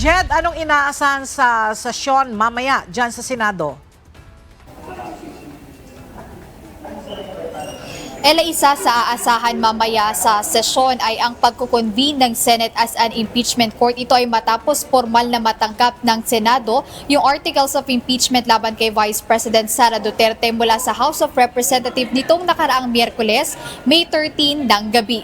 Jed, anong inaasahan sa sesyon mamaya dyan sa Senado? Isa sa aasahan mamaya sa sesyon ay ang pagkukonvene ng Senate as an impeachment court. Ito ay matapos formal na matanggap ng Senado yung articles of impeachment laban kay Vice President Sara Duterte mula sa House of Representatives nitong nakaraang Miyerkules, May 13 ng gabi.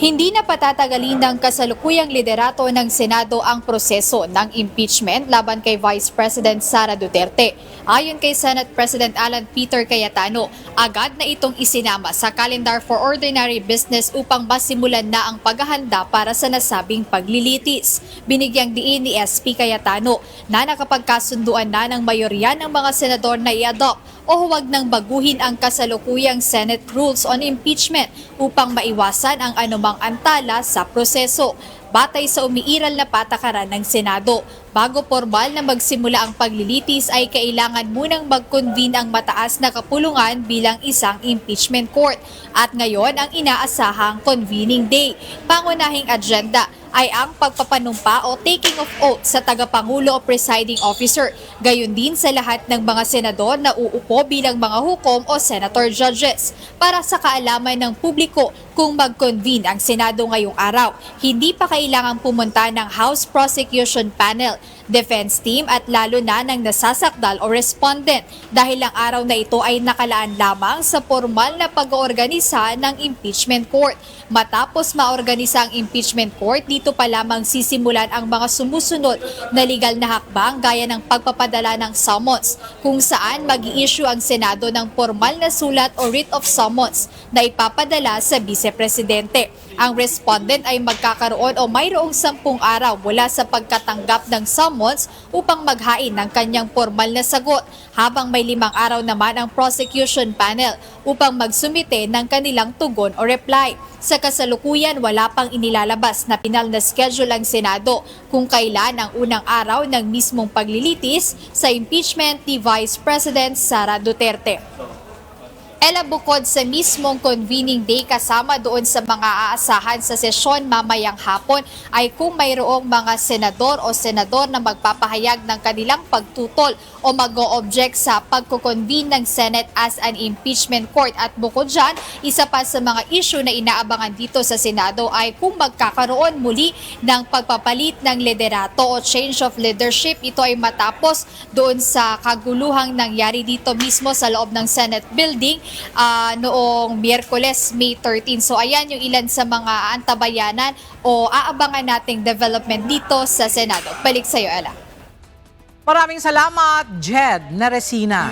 Hindi na patatagalin ng kasalukuyang liderato ng Senado ang proseso ng impeachment laban kay Vice President Sara Duterte. Ayon kay Senate President Alan Peter Cayetano, agad na itong isinama sa calendar for ordinary business upang masimulan na ang paghahanda para sa nasabing paglilitis. Binigyang diin ni SP Cayetano na nakapagkasunduan na ng mayorya ng mga senador na i-adopt o huwag nang baguhin ang kasalukuyang Senate Rules on Impeachment upang maiwasan ang anumang antala sa proseso. Batay sa umiiral na patakaran ng Senado, bago formal na magsimula ang paglilitis ay kailangan munang mag-convene ang mataas na kapulungan bilang isang impeachment court. At ngayon ang inaasahang convening day. Pangunahing agenda ay ang pagpapanumpa o taking of oath sa tagapangulo o presiding officer. Gayon din sa lahat ng mga senador na uupo bilang mga hukom o senator judges. Para sa kaalaman ng publiko kung mag-convene ang Senado ngayong araw, hindi pa kailangang pumunta ng House Prosecution Panel, defense team at lalo na ng nasasakdal o respondent dahil ang araw na ito ay nakalaan lamang sa formal na pag-oorganisa ng impeachment court. Matapos maorganisa ang impeachment court, dito pa lamang sisimulan ang mga sumusunod na legal na hakbang gaya ng pagpapadala ng summons, kung saan mag-i-issue ang Senado ng formal na sulat o writ of summons na ipapadala sa Vice-Presidente. Ang respondent ay magkakaroon o mayroong 10 araw mula sa pagkatanggap ng summons upang maghain ng kanyang formal na sagot, habang may 5 araw naman ang prosecution panel upang magsumite ng kanilang tugon o reply. Sa kasalukuyan, wala pang inilalabas na pinal na schedule ang Senado kung kailan ang unang araw ng mismong paglilitis sa impeachment ni Vice President Sara Duterte. Bukod sa mismong convening day, kasama doon sa mga aasahan sa sesyon mamayang hapon ay kung mayroong mga senador o senador na magpapahayag ng kanilang pagtutol o mag-o-object sa pagkukonvene ng Senate as an impeachment court. At bukod dyan, isa pa sa mga issue na inaabangan dito sa Senado ay kung magkakaroon muli ng pagpapalit ng liderato o change of leadership. Ito ay matapos doon sa kaguluhang nangyari dito mismo sa loob ng Senate building noong Miyerkules, May 13. So ayan yung ilan sa mga antabayanan o aabangan nating development dito sa Senado. Balik sa iyo, Ella. Maraming salamat, Jed Neresina.